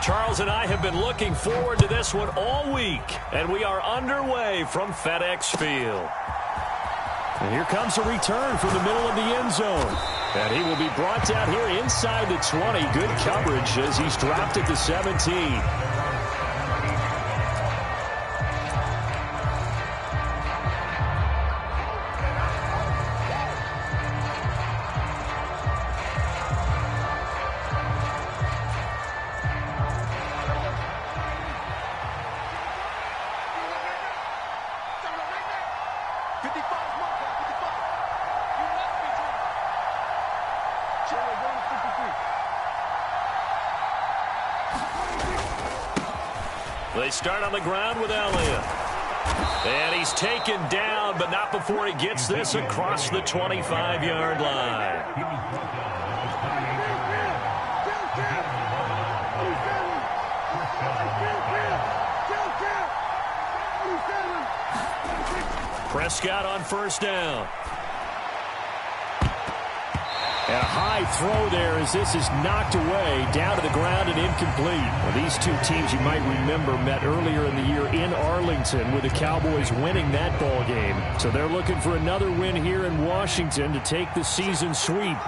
Charles and I have been looking forward to this one all week, and we are underway from FedEx Field. And here comes a return from the middle of the end zone. And he will be brought down here inside the 20. Good coverage as he's dropped at the 17. They start on the ground with Elliott. And he's taken down, but not before he gets this across the 25-yard line. Prescott on first down. And a high throw there as this is knocked away, down to the ground and incomplete. Well, these two teams, you might remember, met earlier in the year in Arlington with the Cowboys winning that ball game. So they're looking for another win here in Washington to take the season sweep.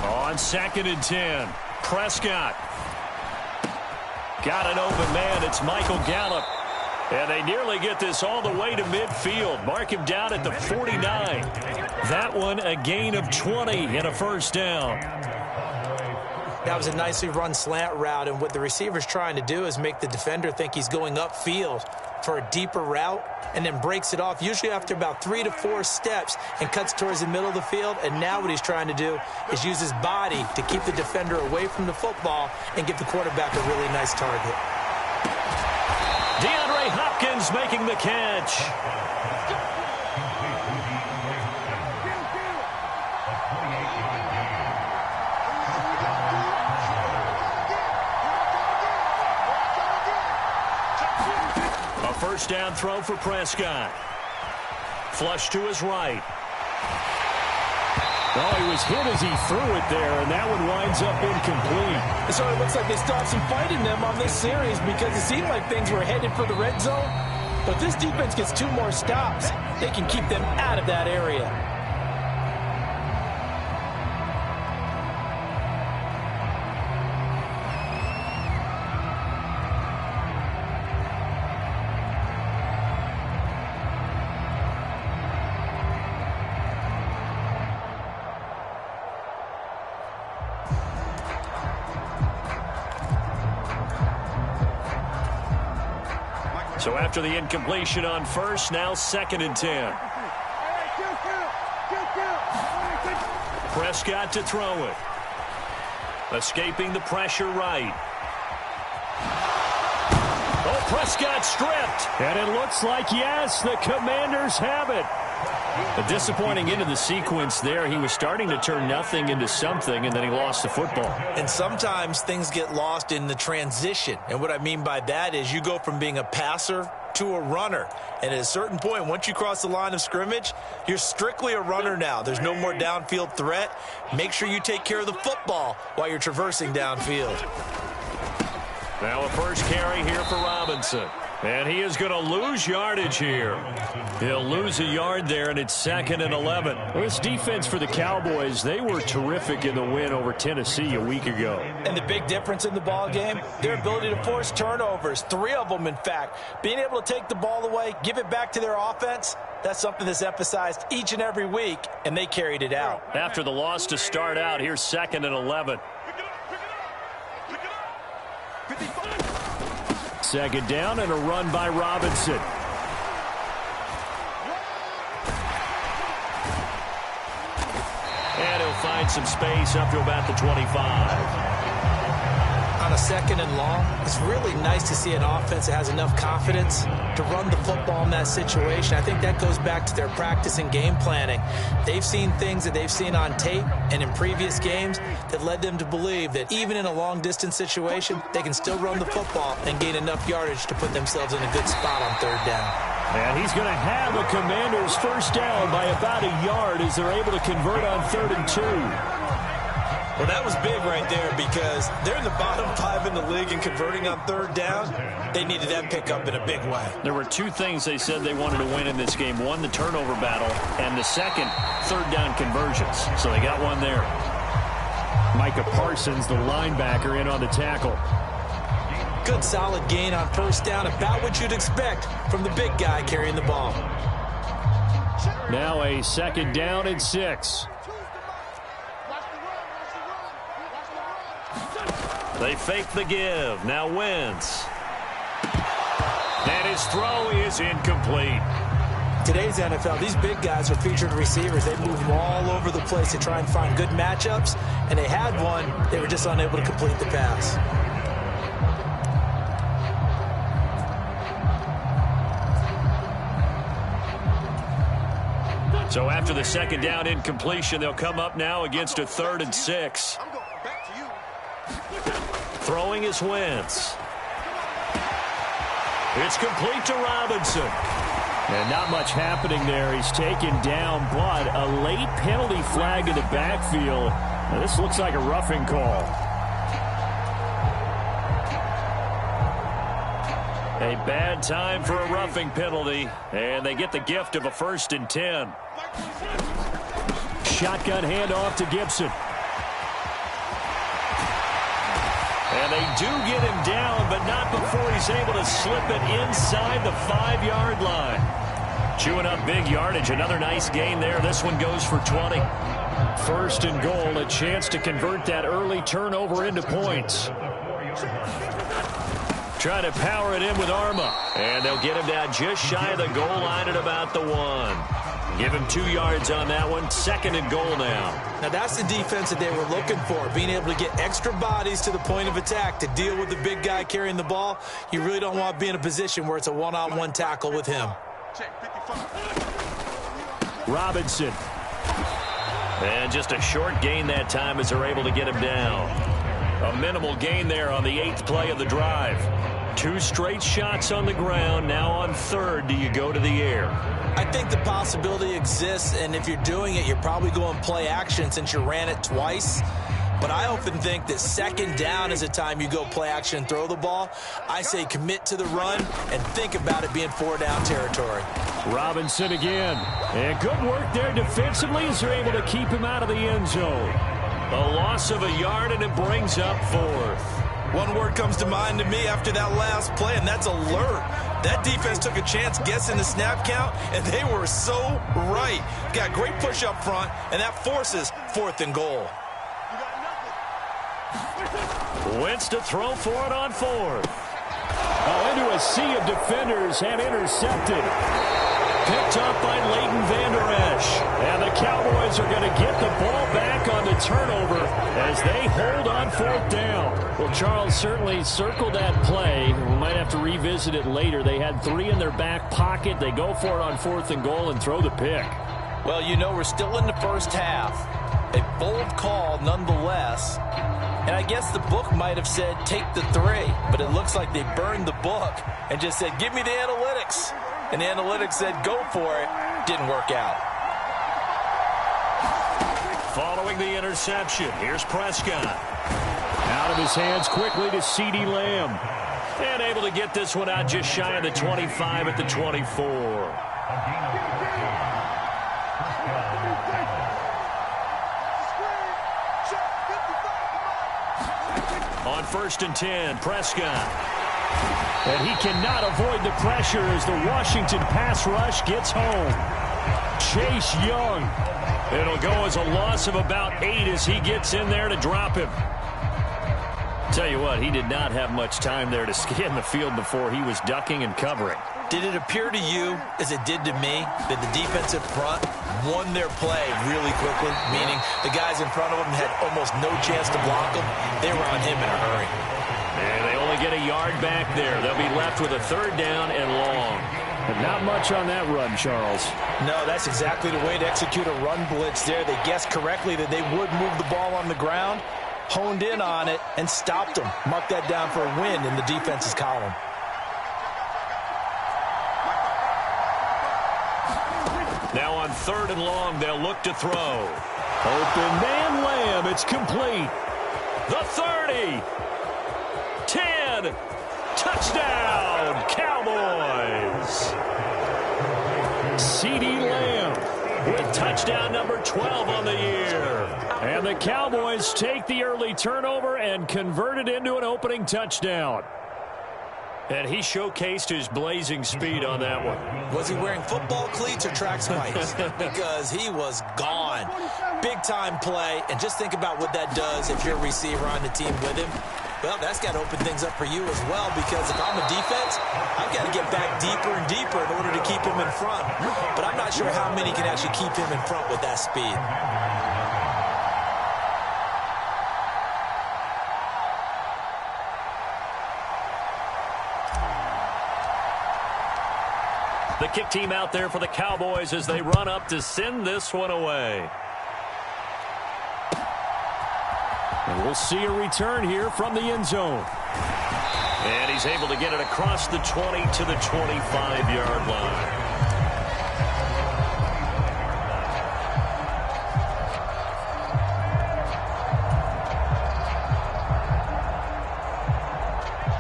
On 2nd and 10, Prescott. Got an open man. It's Michael Gallup. And they nearly get this all the way to midfield. Mark him down at the 49. That one a gain of 20 and a first down. That was a nicely run slant route, and what the receiver's trying to do is make the defender think he's going upfield for a deeper route and then breaks it off, usually after about 3 to 4 steps, and cuts towards the middle of the field. And now what he's trying to do is use his body to keep the defender away from the football and give the quarterback a really nice target. DeAndre Hopkins making the catch. First down throw for Prescott. Flush to his right. Oh, he was hit as he threw it there, and that one winds up incomplete. So it looks like they still have some fight in them on this series because it seemed like things were headed for the red zone. But this defense gets 2 more stops. They can keep them out of that area. So after the incompletion on first, now 2nd and 10. Prescott to throw it. Escaping the pressure right. Oh, Prescott stripped. And it looks like, yes, the Commanders have it. A disappointing end of the sequence there. He was starting to turn nothing into something, and then he lost the football. And sometimes things get lost in the transition. And what I mean by that is you go from being a passer to a runner. And at a certain point, once you cross the line of scrimmage, you're strictly a runner now. There's no more downfield threat. Make sure you take care of the football while you're traversing downfield. Now a first carry here for Robinson. And he is going to lose yardage here. He'll lose a yard there, and it's 2nd and 11. Well, this defense for the Cowboys, they were terrific in the win over Tennessee a week ago. And the big difference in the ball game, their ability to force turnovers, 3 of them, in fact. Being able to take the ball away, give it back to their offense, that's something that's emphasized each and every week, and they carried it out. After the loss to start out, here's 2nd and 11. 2nd down and a run by Robinson. And he'll find some space up to about the 25. On a 2nd and long, it's really nice to see an offense that has enough confidence to run the football in that situation. I think that goes back to their practice and game planning. They've seen things that they've seen on tape and in previous games that led them to believe that even in a long-distance situation, they can still run the football and gain enough yardage to put themselves in a good spot on 3rd down. And he's going to have a Commanders first down by about a yard as they're able to convert on 3rd and 2. Well, that was big right there because they're in the bottom 5 in the league and converting on 3rd down. They needed that pickup in a big way. There were 2 things they said they wanted to win in this game. One, the turnover battle, and the second, 3rd down conversions. So they got one there. Micah Parsons, the linebacker, in on the tackle. Good solid gain on 1st down, about what you'd expect from the big guy carrying the ball. Now a 2nd down and 6. They fake the give. Now Wentz. And his throw is incomplete. Today's NFL, these big guys are featured receivers. They move them all over the place to try and find good matchups, and they had one. They were just unable to complete the pass. So after the 2nd down incompletion, they'll come up now against a 3rd and 6. Throwing is Wentz. It's complete to Robinson. And not much happening there. He's taken down, but a late penalty flag in the backfield. Now, this looks like a roughing call. A bad time for a roughing penalty, and they get the gift of a 1st and 10. Shotgun handoff to Gibson. And they do get him down, but not before he's able to slip it inside the 5-yard line. Chewing up big yardage. Another nice gain there. This one goes for 20. 1st and goal, a chance to convert that early turnover into points. Trying to power it in with Arma. And they'll get him down just shy of the goal line at about the 1. Give him 2 yards on that one. 2nd and goal now. Now that's the defense that they were looking for, being able to get extra bodies to the point of attack to deal with the big guy carrying the ball. You really don't want to be in a position where it's a one-on-one tackle with him. Robinson. And just a short gain that time as they're able to get him down. A minimal gain there on the 8th play of the drive. 2 straight shots on the ground. Now on 3rd, do you go to the air? I think the possibility exists, and if you're doing it, you're probably going play action since you ran it twice. But I often think that 2nd down is a time you go play action and throw the ball. I say commit to the run and think about it being 4-down territory. Robinson again. And good work there defensively as they're able to keep him out of the end zone. A loss of a yard, and it brings up 4th. One word comes to mind to me after that last play, and that's alert. That defense took a chance guessing the snap count, and they were so right. Got great push up front, and that forces 4th and goal. Wentz to throw for it on 4th. Oh, into a sea of defenders and intercepted. Picked up by Leighton Vander Esch. And the Cowboys are going to get the ball back on the turnover as they hold on 4th down. Well, Charles certainly circled that play. We might have to revisit it later. They had 3 in their back pocket. They go for it on 4th and goal and throw the pick. Well, you know, we're still in the first half. A bold call nonetheless. And I guess the book might have said take the 3, but it looks like they burned the book and just said give me the analytics. And the analytics said go for it. Didn't work out. Following the interception, here's Prescott. Out of his hands quickly to CeeDee Lamb. And able to get this one out just shy of the 25 at the 24. On 1st and 10, Prescott. And he cannot avoid the pressure as the Washington pass rush gets home. Chase Young. It'll go as a loss of about 8 as he gets in there to drop him. Tell you what, he did not have much time there to scan the field before he was ducking and covering. Did it appear to you, as it did to me, that the defensive front won their play really quickly? Meaning the guys in front of them had almost no chance to block him. They were on him in a hurry. And they only get a yard back there. They'll be left with a 3rd down and long. But not much on that run, Charles. No, that's exactly the way to execute a run blitz there. They guessed correctly that they would move the ball on the ground, honed in on it, and stopped them. Mark that down for a win in the defense's column. Now on 3rd and long, they'll look to throw. Open man Lamb. It's complete. The 30. 10. Touchdown, Cowboys. CeeDee Lamb with touchdown number 12 on the year. And the Cowboys take the early turnover and convert it into an opening touchdown. And he showcased his blazing speed on that one. Was he wearing football cleats or track spikes? Because he was gone. Big-time play, and just think about what that does if you're a receiver on the team with him. Well, that's got to open things up for you as well, because if I'm a defense, I've got to get back deeper and deeper in order to keep him in front. But I'm not sure how many can actually keep him in front with that speed. The kick team out there for the Cowboys as they run up to send this one away. And we'll see a return here from the end zone. And he's able to get it across the 20 to the 25-yard line.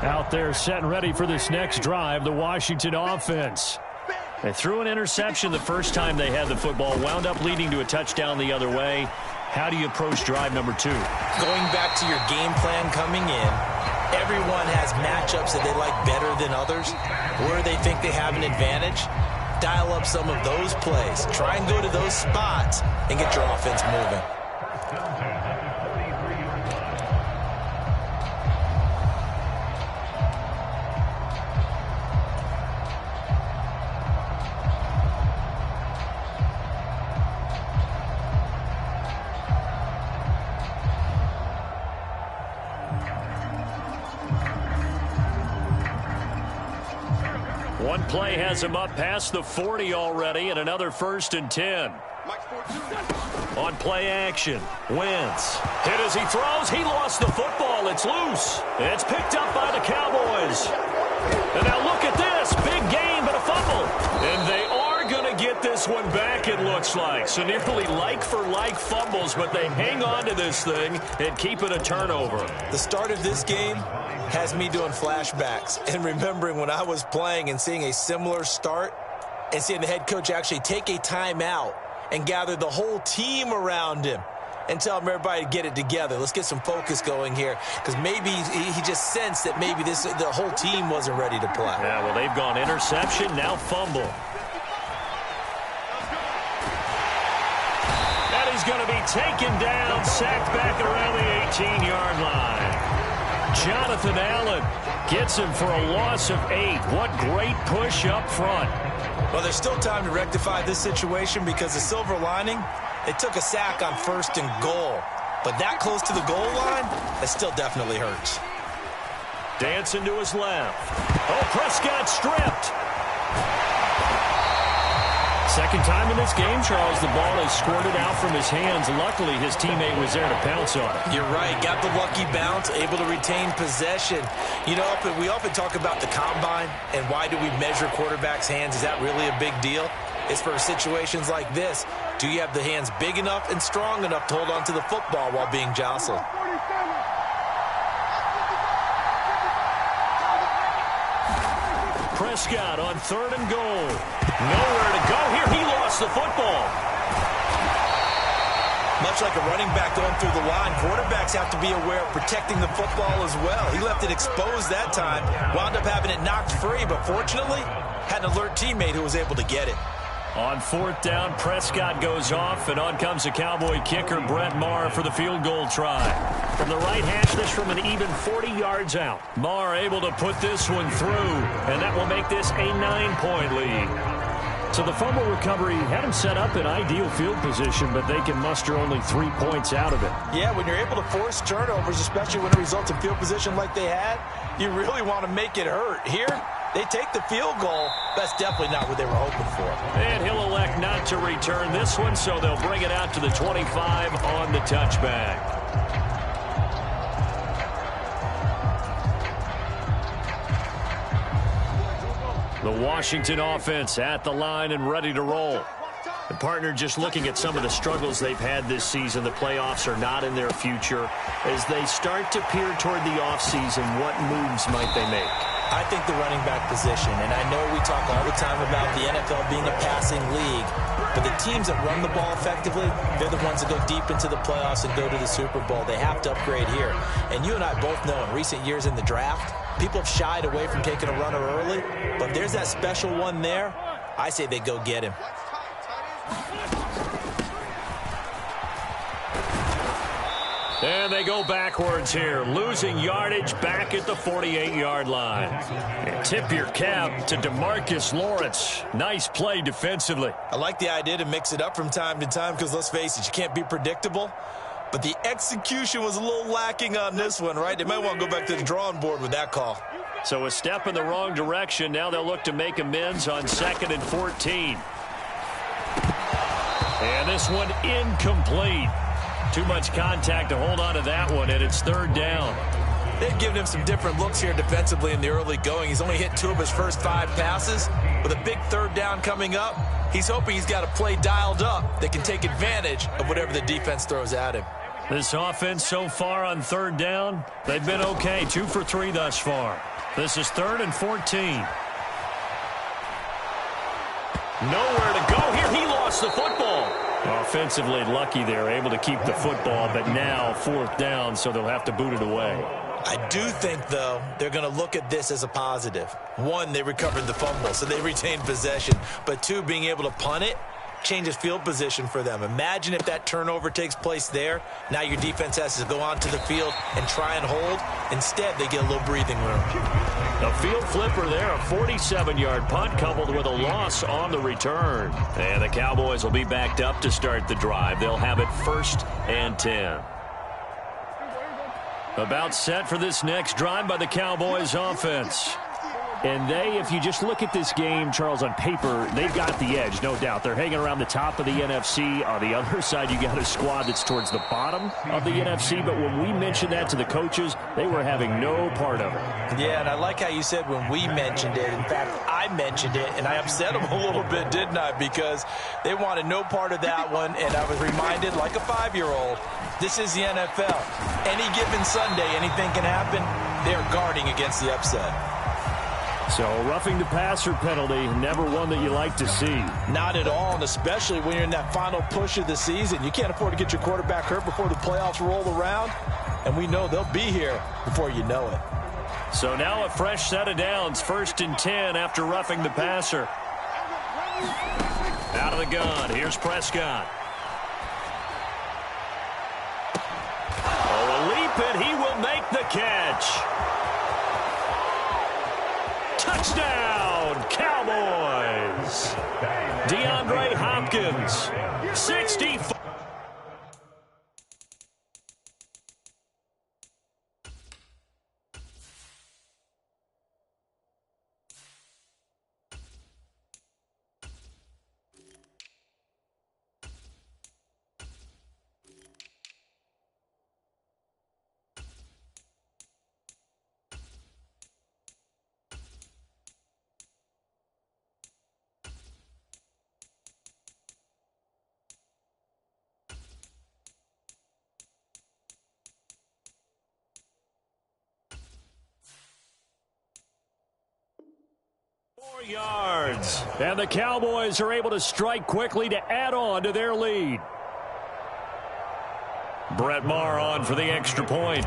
Out there set and ready for this next drive, the Washington offense. They threw an interception the first time they had the football, wound up leading to a touchdown the other way. How do you approach drive number 2? Going back to your game plan coming in, everyone has matchups that they like better than others, where they think they have an advantage. Dial up some of those plays. Try and go to those spots and get your offense moving. One play has him up past the 40 already, and another 1st and 10. On play action, Wentz hit as he throws. He lost the football. It's loose. It's picked up by the Cowboys. And now look at this. Big gain, but a fumble. And they are going to get this one back, it looks like. So nearly like-for-like fumbles, but they hang on to this thing and keep it a turnover. The start of this game has me doing flashbacks and remembering when I was playing and seeing a similar start and seeing the head coach actually take a timeout and gather the whole team around him and tell him everybody to get it together. Let's get some focus going here, because maybe he just sensed that maybe the whole team wasn't ready to play. Yeah, well, they've gone interception, now fumble. And he's going to be taken down, sacked back around the 18-yard line. Jonathan Allen gets him for a loss of 8. What great push up front. Well, there's still time to rectify this situation, because the silver lining, they took a sack on 1st and goal. But that close to the goal line, that still definitely hurts. Dancing to his left. Oh, Prescott stripped. Second time in this game, Charles, the ball is squirted out from his hands. Luckily, his teammate was there to pounce on it. You're right. Got the lucky bounce, able to retain possession. You know, we often talk about the combine and why do we measure quarterbacks' hands. Is that really a big deal? It's for situations like this. Do you have the hands big enough and strong enough to hold on to the football while being jostled? Prescott on 3rd and goal. Nowhere to go here. He lost the football. Much like a running back going through the line, quarterbacks have to be aware of protecting the football as well. He left it exposed that time, wound up having it knocked free, but fortunately had an alert teammate who was able to get it. On 4th down, Prescott goes off, and on comes the Cowboy kicker, Darmar, for the field goal try. From the right hash, this from an even 40 yards out. Marr able to put this one through, and that will make this a 9-point lead. So the fumble recovery had him set up in ideal field position, but they can muster only 3 points out of it. Yeah, when you're able to force turnovers, especially when it results in field position like they had, you really want to make it hurt. Here, they take the field goal. That's definitely not what they were hoping for. And he'll elect not to return this one, so they'll bring it out to the 25 on the touchback. The Washington offense at the line and ready to roll. And partner, just looking at some of the struggles they've had this season, the playoffs are not in their future. As they start to peer toward the offseason, what moves might they make? I think the running back position, and I know we talk all the time about the NFL being a passing league, but the teams that run the ball effectively, they're the ones that go deep into the playoffs and go to the Super Bowl. They have to upgrade here. And you and I both know in recent years in the draft, people have shied away from taking a runner early, but there's that special one there. I say they go get him. And they go backwards here, losing yardage back at the 48-yard line. And tip your cap to DeMarcus Lawrence. Nice play defensively. I like the idea to mix it up from time to time because, let's face it, you can't be predictable. But the execution was a little lacking on this one, right? They might want to go back to the drawing board with that call. So a step in the wrong direction. Now they'll look to make amends on 2nd and 14. And this one incomplete. Too much contact to hold on to that one, and it's 3rd down. They've given him some different looks here defensively in the early going. He's only hit 2 of his first 5 passes. With a big 3rd down coming up, he's hoping he's got a play dialed up that can take advantage of whatever the defense throws at him. This offense so far on 3rd down, they've been okay. 2 for 3 thus far. This is 3rd and 14. Nowhere to go here. He lost the football. Offensively lucky they're able to keep the football, but now 4th down, so they'll have to boot it away. I do think, though, they're going to look at this as a positive. 1, they recovered the fumble, so they retained possession. But 2, being able to punt it changes field position for them. Imagine if that turnover takes place there. Now your defense has to go onto the field and try and hold. Instead, they get a little breathing room. A field flipper there, a 47-yard punt coupled with a loss on the return. And the Cowboys will be backed up to start the drive. They'll have it 1st and 10. About set for this next drive by the Cowboys offense. And they, if you just look at this game, Charles, on paper, they've got the edge, no doubt. They're hanging around the top of the NFC. On the other side, you got a squad that's towards the bottom of the NFC. But when we mentioned that to the coaches, they were having no part of it. Yeah, and I like how you said when we mentioned it. In fact, I mentioned it, and I upset them a little bit, didn't I? Because they wanted no part of that one, and I was reminded, like a 5-year-old, this is the NFL. Any given Sunday, anything can happen. They're guarding against the upset. So, roughing the passer penalty, never one that you like to see. Not at all, and especially when you're in that final push of the season. You can't afford to get your quarterback hurt before the playoffs roll around, and we know they'll be here before you know it. So now a fresh set of downs, 1st and 10 after roughing the passer. Out of the gun, here's Prescott. Oh, a leap, and he will make the catch. Touchdown, Cowboys. DeAndre Hopkins, 64. Yards, and the Cowboys are able to strike quickly to add on to their lead. Brett Maher on for the extra point.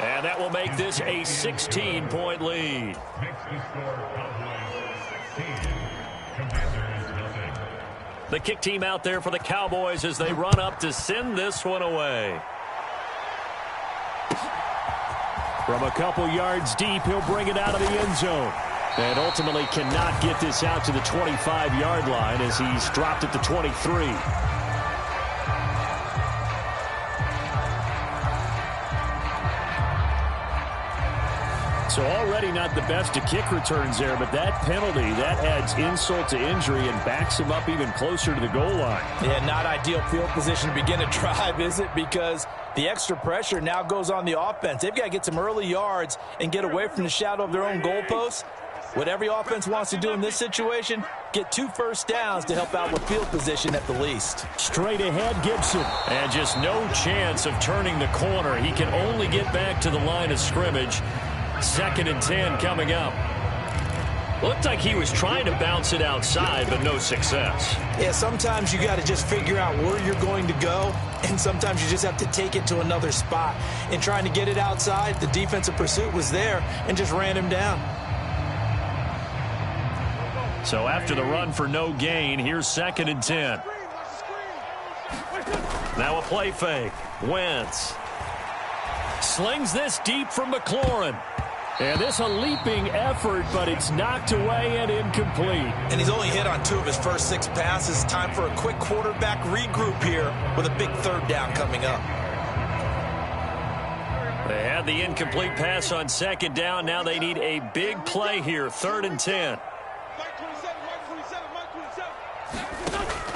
And that will make this a 16-point lead. The kick team out there for the Cowboys as they run up to send this one away. From a couple yards deep, he'll bring it out of the end zone. And ultimately cannot get this out to the 25-yard line as he's dropped at the 23. So already not the best at kick returns there, but that penalty, that adds insult to injury and backs him up even closer to the goal line. Yeah, not ideal field position to begin a drive, is it? Because the extra pressure now goes on the offense. They've got to get some early yards and get away from the shadow of their own goalposts. What every offense wants to do in this situation, get 2 first downs to help out with field position at the least. Straight ahead, Gibson. And just no chance of turning the corner. He can only get back to the line of scrimmage. 2nd and 10 coming up. Looked like he was trying to bounce it outside, but no success. Yeah, sometimes you got to just figure out where you're going to go, and sometimes you just have to take it to another spot. In trying to get it outside, the defensive pursuit was there and just ran him down. So after the run for no gain, here's 2nd and 10. Now a play fake. Wentz slings this deep from McLaurin. And this a leaping effort, but it's knocked away and incomplete. And he's only hit on 2 of his first 6 passes. Time for a quick quarterback regroup here with a big 3rd down coming up. They had the incomplete pass on 2nd down. Now they need a big play here. 3rd and 10.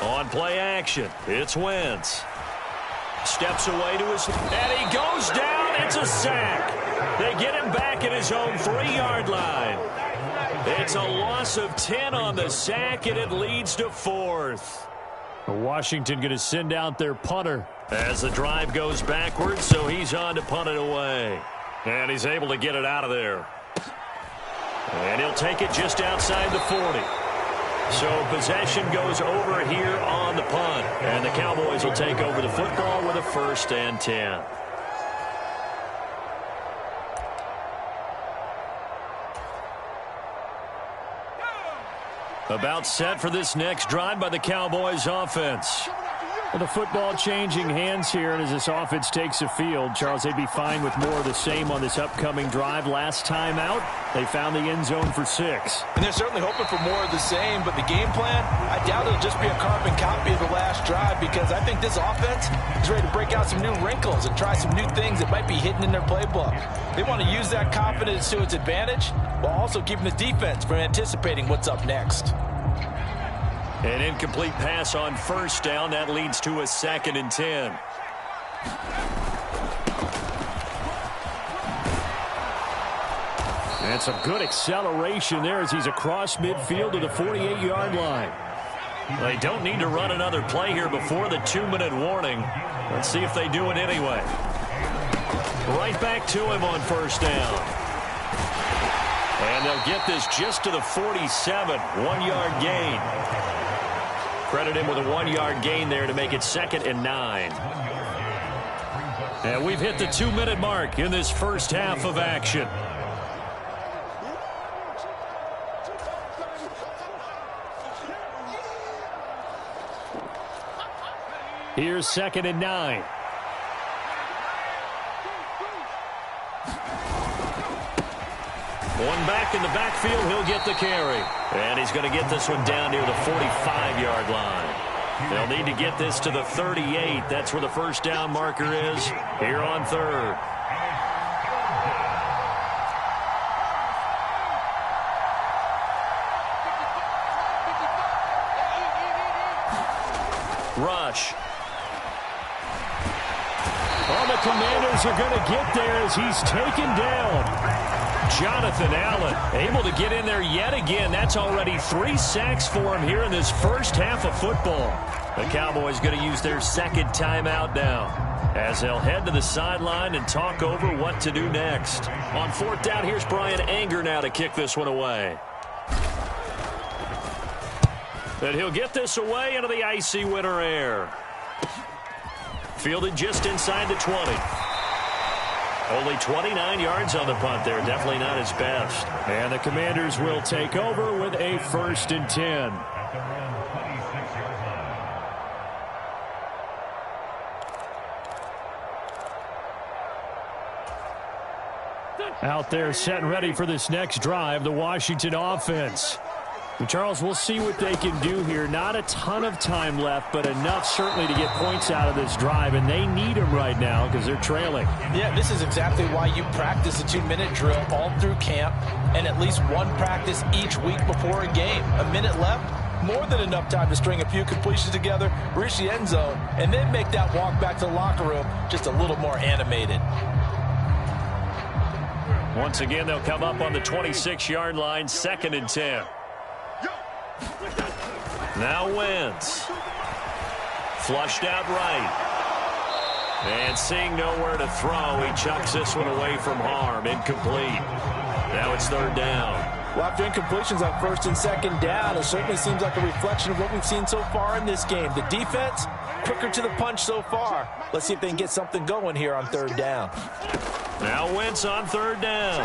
On play action, it's Wentz. Steps away to his, and he goes down. It's a sack. They get him back at his own 3-yard line. It's a loss of 10 on the sack, and it leads to 4th. Washington going to send out their punter. As the drive goes backwards, so he's on to punt it away. And he's able to get it out of there. And he'll take it just outside the 40. So possession goes over here on the punt. And the Cowboys will take over the football with a 1st and 10. About set for this next drive by the Cowboys offense. Well, the football changing hands here, and as this offense takes the field, Charles, they'd be fine with more of the same on this upcoming drive. Last time out, they found the end zone for 6. And they're certainly hoping for more of the same, but the game plan, I doubt it'll just be a carbon copy of the last drive, because I think this offense is ready to break out some new wrinkles and try some new things that might be hidden in their playbook. They want to use that confidence to its advantage while also keeping the defense from anticipating what's up next. An incomplete pass on 1st down. That leads to a 2nd and 10. And some good acceleration there as he's across midfield to the 48-yard line. They don't need to run another play here before the 2-minute warning. Let's see if they do it anyway. Right back to him on 1st down. And they'll get this just to the 47. 1-yard gain. Credit him with a 1-yard gain there to make it 2nd and 9. And we've hit the 2-minute mark in this first half of action. Here's 2nd and 9. One back in the backfield, he'll get the carry. And he's going to get this one down near the 45-yard line. They'll need to get this to the 38. That's where the 1st down marker is here on 3rd. Rush. Oh, the Commanders are going to get there as he's taken down. Jonathan Allen able to get in there yet again. That's already 3 sacks for him here in this first half of football. The Cowboys going to use their 2nd timeout now as they'll head to the sideline and talk over what to do next. On 4th down, here's Brian Anger now to kick this one away. And he'll get this away into the icy winter air. Fielded just inside the 20. Only 29 yards on the punt there. Definitely not his best. And the Commanders will take over with a 1st and 10. Out there set and ready for this next drive, the Washington offense. Charles, we'll see what they can do here. Not a ton of time left, but enough certainly to get points out of this drive, and they need them right now because they're trailing. Yeah, this is exactly why you practice a 2-minute drill all through camp and at least one practice each week before a game. A minute left, more than enough time to string a few completions together, reach the end zone, and then make that walk back to the locker room just a little more animated. Once again, they'll come up on the 26-yard line, 2nd and 10. Now Wentz. Flushed out right. And seeing nowhere to throw, he chucks this one away from harm. Incomplete. Now it's 3rd down. Well, after incompletions on 1st and 2nd down, it certainly seems like a reflection of what we've seen so far in this game. The defense, quicker to the punch so far. Let's see if they can get something going here on 3rd down. Now Wentz on 3rd down.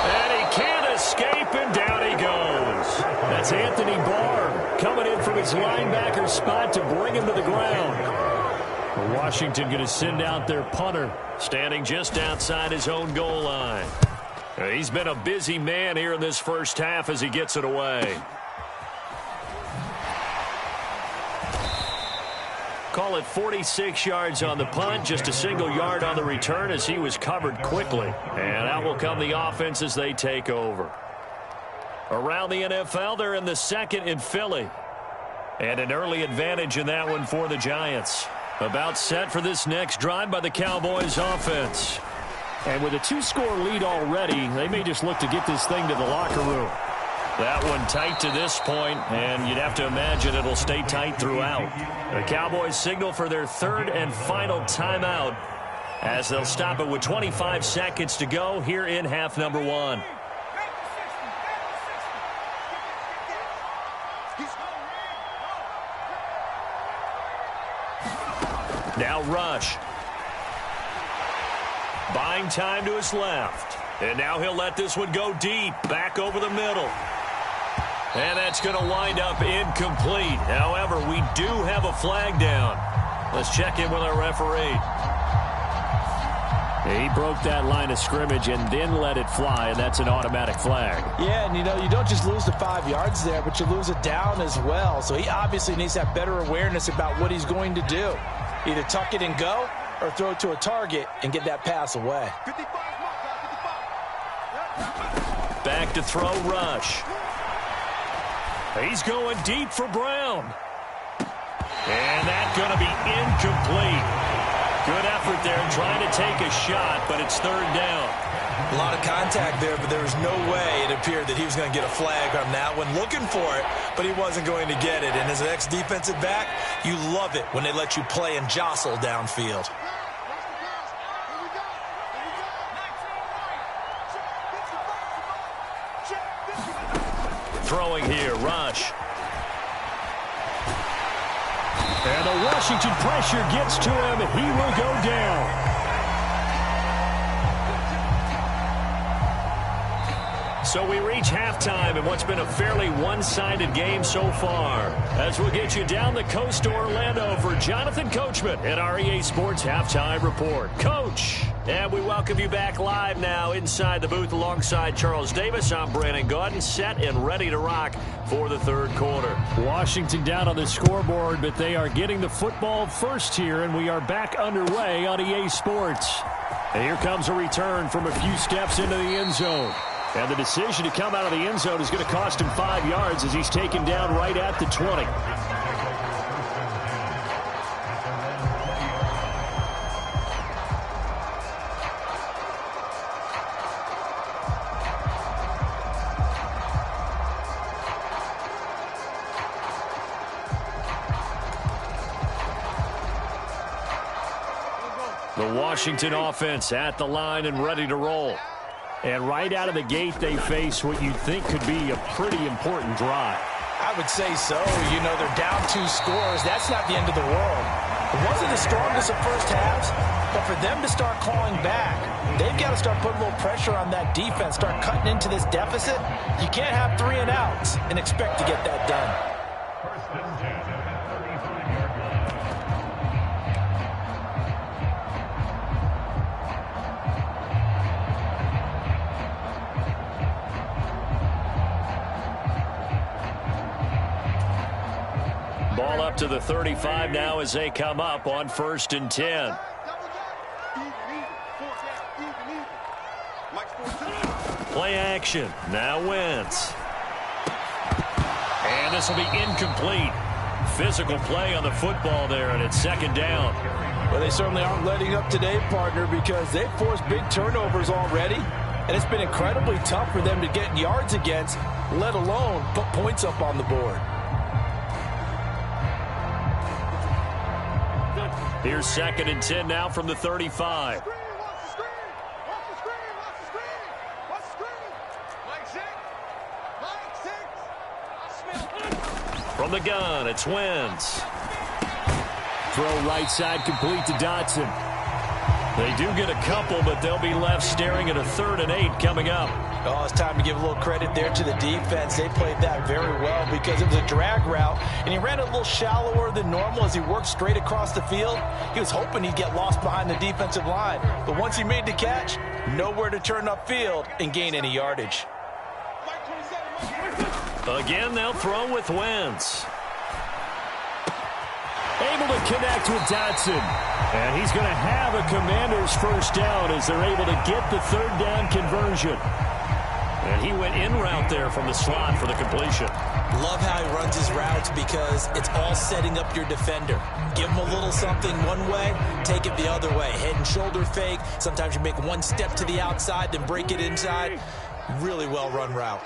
And he can't escape, and down he goes. That's Anthony Barr coming in from his linebacker spot to bring him to the ground. Washington going to send out their punter. Standing just outside his own goal line. He's been a busy man here in this first half as he gets it away. Call it 46 yards on the punt, just a single yard on the return as he was covered quickly. And out will come the offense as they take over. Around the NFL, they're in the 2nd in Philly. And an early advantage in that one for the Giants. About set for this next drive by the Cowboys offense. And with a 2-score lead already, they may just look to get this thing to the locker room. That one tight to this point, and you'd have to imagine it'll stay tight throughout. The Cowboys signal for their 3rd and final timeout as they'll stop it with 25 seconds to go here in half number 1. Now Rush. Buying time to his left. And now he'll let this one go deep, back over the middle. And that's going to wind up incomplete. However, we do have a flag down. Let's check in with our referee. He broke that line of scrimmage and then let it fly, and that's an automatic flag. Yeah, and you don't just lose the 5 yards there, but you lose it down as well. So he obviously needs to have better awareness about what he's going to do. Either tuck it and go or throw it to a target and get that pass away. Back to throw Rush. He's going deep for Brown. And that's going to be incomplete. Good effort there trying to take a shot, but it's 3rd down. A lot of contact there, but there was no way it appeared that he was going to get a flag on that one. Looking for it, but he wasn't going to get it. And as an ex-defensive back, you love it when they let you play and jostle downfield. Throwing here, Rush. And the Washington pressure gets to him. He will go down. So we reach halftime in what's been a fairly one-sided game so far. As we'll get you down the coast to Orlando for Jonathan Coachman at our EA Sports Halftime Report. Coach, and we welcome you back live now inside the booth alongside Charles Davis. I'm Brandon Gaudin, set and ready to rock for the 3rd quarter. Washington down on the scoreboard, but they are getting the football first here, and we are back underway on EA Sports. And here comes a return from a few steps into the end zone. And the decision to come out of the end zone is going to cost him 5 yards as he's taken down right at the 20. The Washington offense at the line and ready to roll. And right out of the gate, they face what you'd think could be a pretty important drive. I would say so. You know, they're down 2 scores. That's not the end of the world. It wasn't the strongest of first halves, but for them to start clawing back, they've got to start putting a little pressure on that defense, start cutting into this deficit. You can't have 3 and outs and expect to get that done. Ball up to the 35 now as they come up on 1st and 10. Play action. Now Wentz. And this will be incomplete. Physical play on the football there, and it's 2nd down. Well, they certainly aren't letting up today, partner, because they've forced big turnovers already, and it's been incredibly tough for them to get yards against, let alone put points up on the board. Here's 2nd and 10 now from the 35. From the gun, it's Wentz. Throw right side complete to Dotson. They do get a couple, but they'll be left staring at a 3rd and 8 coming up. Oh, it's time to give a little credit there to the defense. They played that very well because it was a drag route, and he ran it a little shallower than normal as he worked straight across the field. He was hoping he'd get lost behind the defensive line, but once he made the catch, nowhere to turn upfield and gain any yardage. Again, they'll throw with Wentz. Able to connect with Dotson. And he's going to have a Commanders 1st down as they're able to get the 3rd down conversion. And he went in route there from the slot for the completion. Love how he runs his routes because it's all setting up your defender. Give him a little something one way, take it the other way. Head and shoulder fake. Sometimes you make one step to the outside, then break it inside. Really well run route.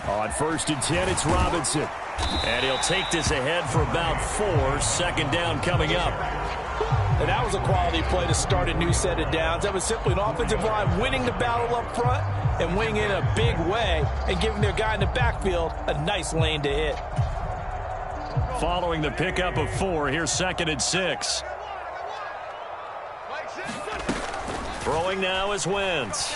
On 1st and 10, it's Robinson. And he'll take this ahead for about 4. 2nd down coming up. And that was a quality play to start a new set of downs. That was simply an offensive line winning the battle up front and winning in a big way and giving their guy in the backfield a nice lane to hit. Following the pickup of 4, here's 2nd and 6. Throwing now is Wentz.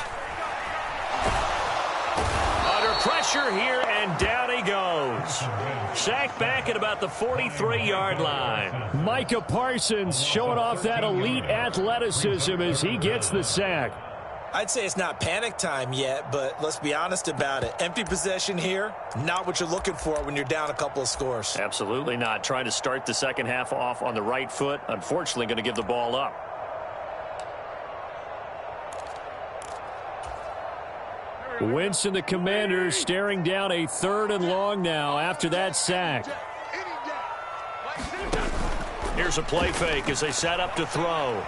Under pressure here, and down he goes. Sacked back at about the 43-yard line. Micah Parsons showing off that elite athleticism as he gets the sack. I'd say it's not panic time yet, but let's be honest about it. Empty possession here, not what you're looking for when you're down a couple of scores. Absolutely not. Trying to start the second half off on the right foot. Unfortunately, going to give the ball up. Wentz and the Commanders staring down a 3rd and long now after that sack. Here's a play fake as they set up to throw.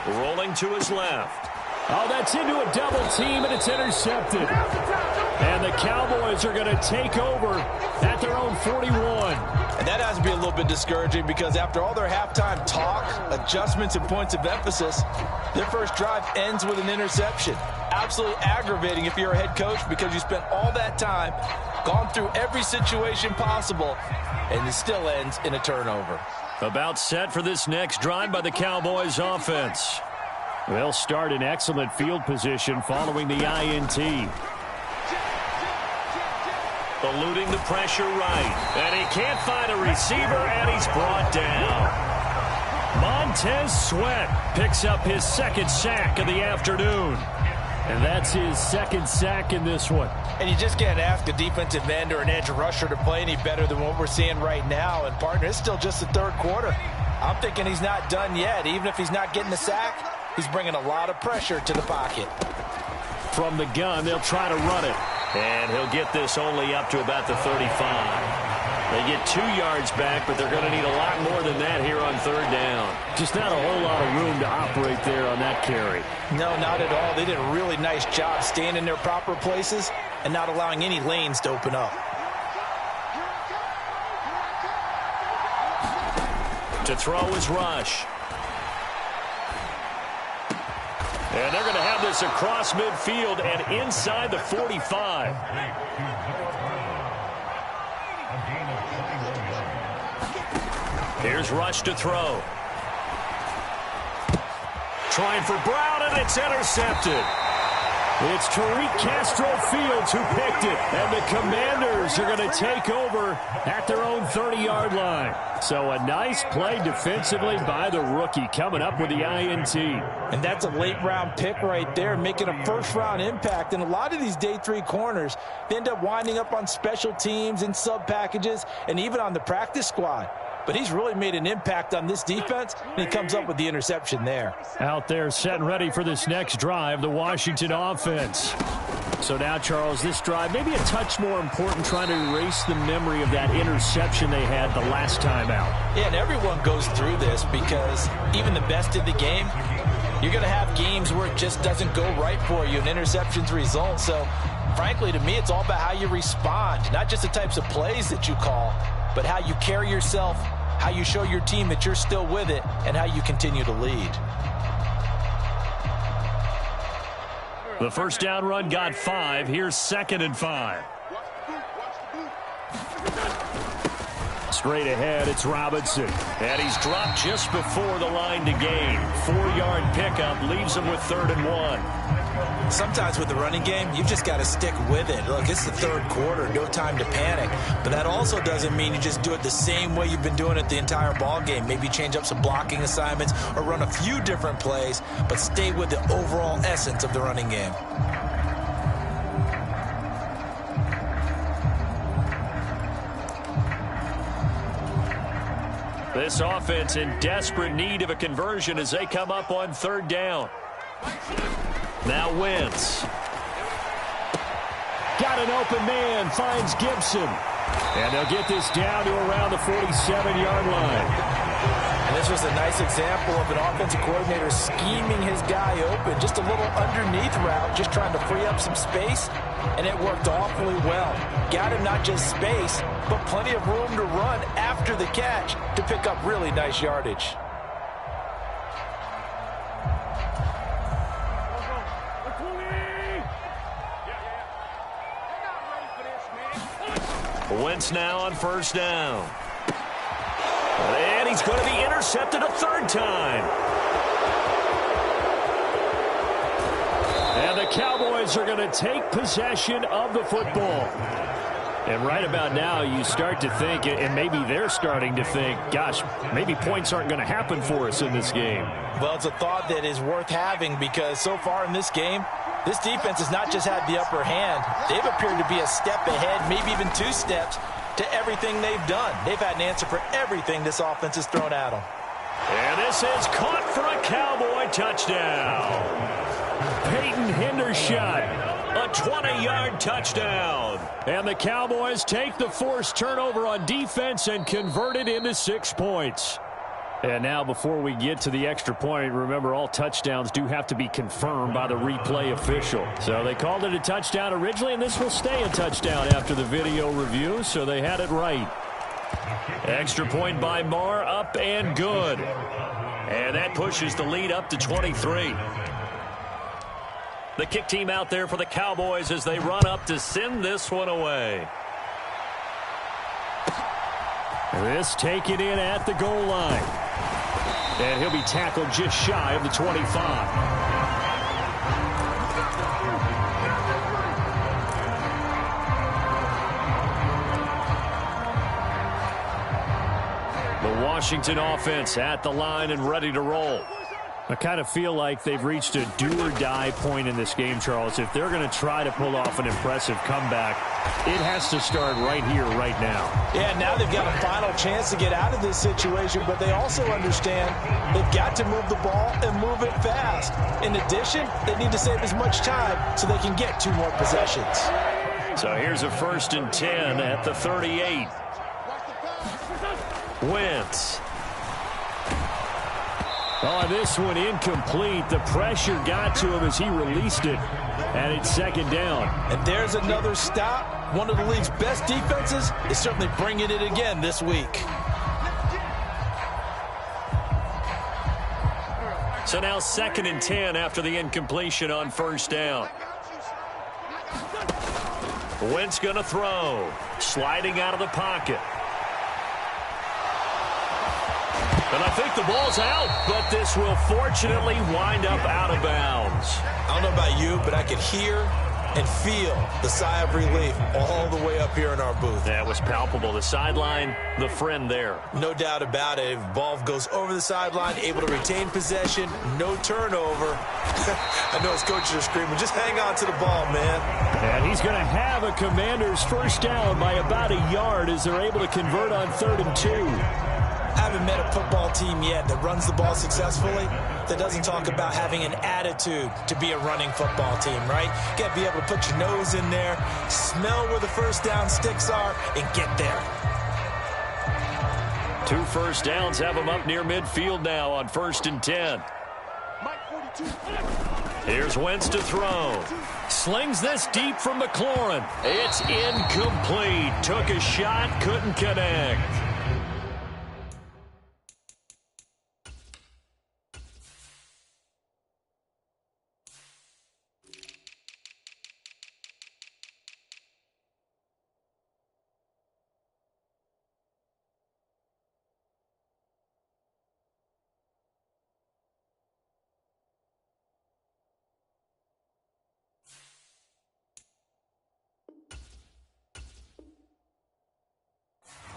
Rolling to his left. Oh, that's into a double team, and it's intercepted. And the Cowboys are going to take over at their own 41. And that has to be a little bit discouraging because after all their halftime talk, adjustments, and points of emphasis, their first drive ends with an interception. Absolutely aggravating if you're a head coach because you spent all that time, gone through every situation possible, and it still ends in a turnover. About set for this next drive by the Cowboys offense. They'll start in excellent field position following the INT. Eluding the pressure right. And he can't find a receiver, and he's brought down. Montez Sweat picks up his 2nd sack of the afternoon. And that's his 2nd sack in this one. And you just can't ask a defensive end or an edge rusher to play any better than what we're seeing right now. And, partner, it's still just the 3rd quarter. I'm thinking he's not done yet. Even if he's not getting the sack, he's bringing a lot of pressure to the pocket. From the gun, they'll try to run it. And he'll get this only up to about the 35. They get 2 yards back, but they're going to need a lot more than that here on 3rd down. Just not a whole lot of room to operate there on that carry. No, not at all. They did a really nice job staying in their proper places and not allowing any lanes to open up. To throw is Rush. And they're going to have this across midfield and inside the 45. Here's Rush to throw. Trying for Brown, and it's intercepted. It's Tariq Castro Fields who picked it, and the Commanders are going to take over at their own 30-yard line. So a nice play defensively by the rookie, coming up with the INT. And that's a late-round pick right there, making a first-round impact. And a lot of these day 3 corners, they end up winding up on special teams and sub-packages and even on the practice squad. But he's really made an impact on this defense, and he comes up with the interception there. Out there set and ready for this next drive, the Washington offense. So now, Charles, this drive maybe a touch more important, trying to erase the memory of that interception they had the last time out. Yeah, and everyone goes through this because even the best in the game, you're going to have games where it just doesn't go right for you, and interceptions result. So, frankly, to me, it's all about how you respond, not just the types of plays that you call, but how you carry yourself, how you show your team that you're still with it, and how you continue to lead. The first down run got 5. Here's 2nd and 5. Straight ahead, it's Robinson. And he's dropped just before the line to gain. 4-yard pickup leaves him with 3rd and 1. Sometimes with the running game, you've just got to stick with it. Look, it's the 3rd quarter, no time to panic. But that also doesn't mean you just do it the same way you've been doing it the entire ball game. Maybe change up some blocking assignments or run a few different plays, but stay with the overall essence of the running game. This offense in desperate need of a conversion as they come up on 3rd down. Now Wentz. Got an open man, finds Gibson. And they'll get this down to around the 47-yard line. And this was a nice example of an offensive coordinator scheming his guy open. Just a little underneath route, just trying to free up some space, and it worked awfully well. Got him not just space, but plenty of room to run after the catch to pick up really nice yardage. Wentz now on 1st down. And he's going to be intercepted a 3rd time. And the Cowboys are going to take possession of the football. And right about now, you start to think, and maybe they're starting to think, gosh, maybe points aren't going to happen for us in this game. Well, it's a thought that is worth having because so far in this game, this defense has not just had the upper hand. They've appeared to be a step ahead, maybe even 2 steps, to everything they've done. They've had an answer for everything this offense has thrown at them. And this is caught for a Cowboy touchdown. Peyton Hendershot. A 20-yard touchdown. And the Cowboys take the forced turnover on defense and convert it into 6 points. And now before we get to the extra point, remember all touchdowns do have to be confirmed by the replay official. So they called it a touchdown originally, and this will stay a touchdown after the video review, so they had it right. Extra point by Marr, up and good. And that pushes the lead up to 23. The kick team out there for the Cowboys as they run up to send this one away. This taken in at the goal line. And he'll be tackled just shy of the 25. The Washington offense at the line and ready to roll. I kind of feel like they've reached a do-or-die point in this game, Charles. If they're going to try to pull off an impressive comeback, it has to start right here, right now. Yeah, now they've got a final chance to get out of this situation, but they also understand they've got to move the ball and move it fast. In addition, they need to save as much time so they can get 2 more possessions. So here's a 1st and 10 at the 38. Wentz. Oh, this one incomplete. The pressure got to him as he released it. And it's 2nd down. And there's another stop. One of the league's best defenses is certainly bringing it again this week. So now 2nd and 10 after the incompletion on 1st down. Wentz going to throw. Sliding out of the pocket. And I think the ball's out, but this will fortunately wind up out of bounds. I don't know about you, but I could hear and feel the sigh of relief all the way up here in our booth. That was palpable. The sideline, the friend there. No doubt about it. If ball goes over the sideline, able to retain possession, no turnover. I know his coaches are screaming, just hang on to the ball, man. And he's going to have a Commanders first down by about a yard as they're able to convert on 3rd and 2. I haven't met a football team yet that runs the ball successfully that doesn't talk about having an attitude to be a running football team, right? You got to be able to put your nose in there, smell where the first down sticks are, and get there. 2 first downs have them up near midfield now on 1st and 10. Here's Wentz to throw. Slings this deep from McLaurin. It's incomplete. Took a shot, couldn't connect.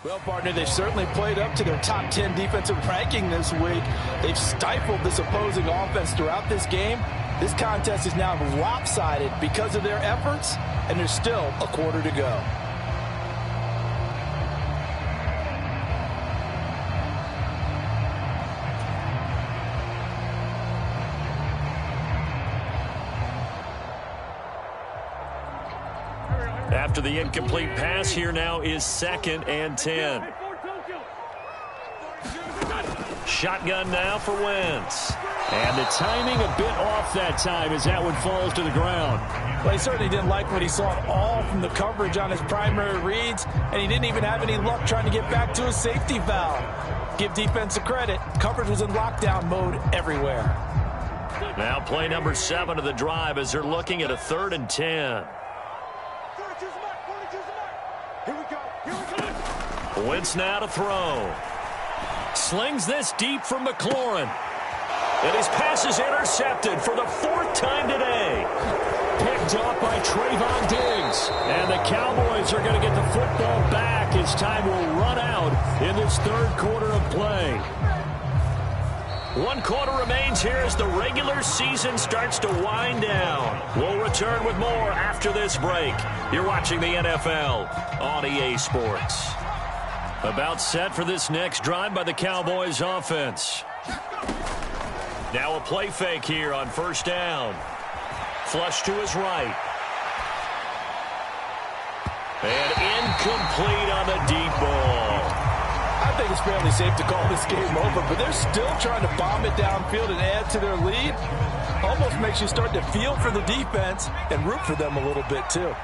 Well, partner, they've certainly played up to their top 10 defensive ranking this week. They've stifled this opposing offense throughout this game. This contest is now lopsided because of their efforts, and there's still a quarter to go. After the incomplete pass, here now is 2nd and 10. Shotgun now for Wentz. And the timing a bit off that time as that one falls to the ground. Well, he certainly didn't like what he saw at all from the coverage on his primary reads, and he didn't even have any luck trying to get back to his safety valve. Give defense a credit. Coverage was in lockdown mode everywhere. Now play number 7 of the drive as they're looking at a 3rd and 10. Wentz now to throw. Slings this deep from McLaurin. And his pass is intercepted for the 4th time today. Picked off by Trayvon Diggs. And the Cowboys are going to get the football back as time will run out in this 3rd quarter of play. 1 quarter remains here as the regular season starts to wind down. We'll return with more after this break. You're watching the NFL on EA Sports. About set for this next drive by the Cowboys offense. Now a play fake here on 1st down. Flush to his right. And incomplete on the deep ball. I think it's fairly safe to call this game over, but they're still trying to bomb it downfield and add to their lead. Almost makes you start to feel for the defense and root for them a little bit too.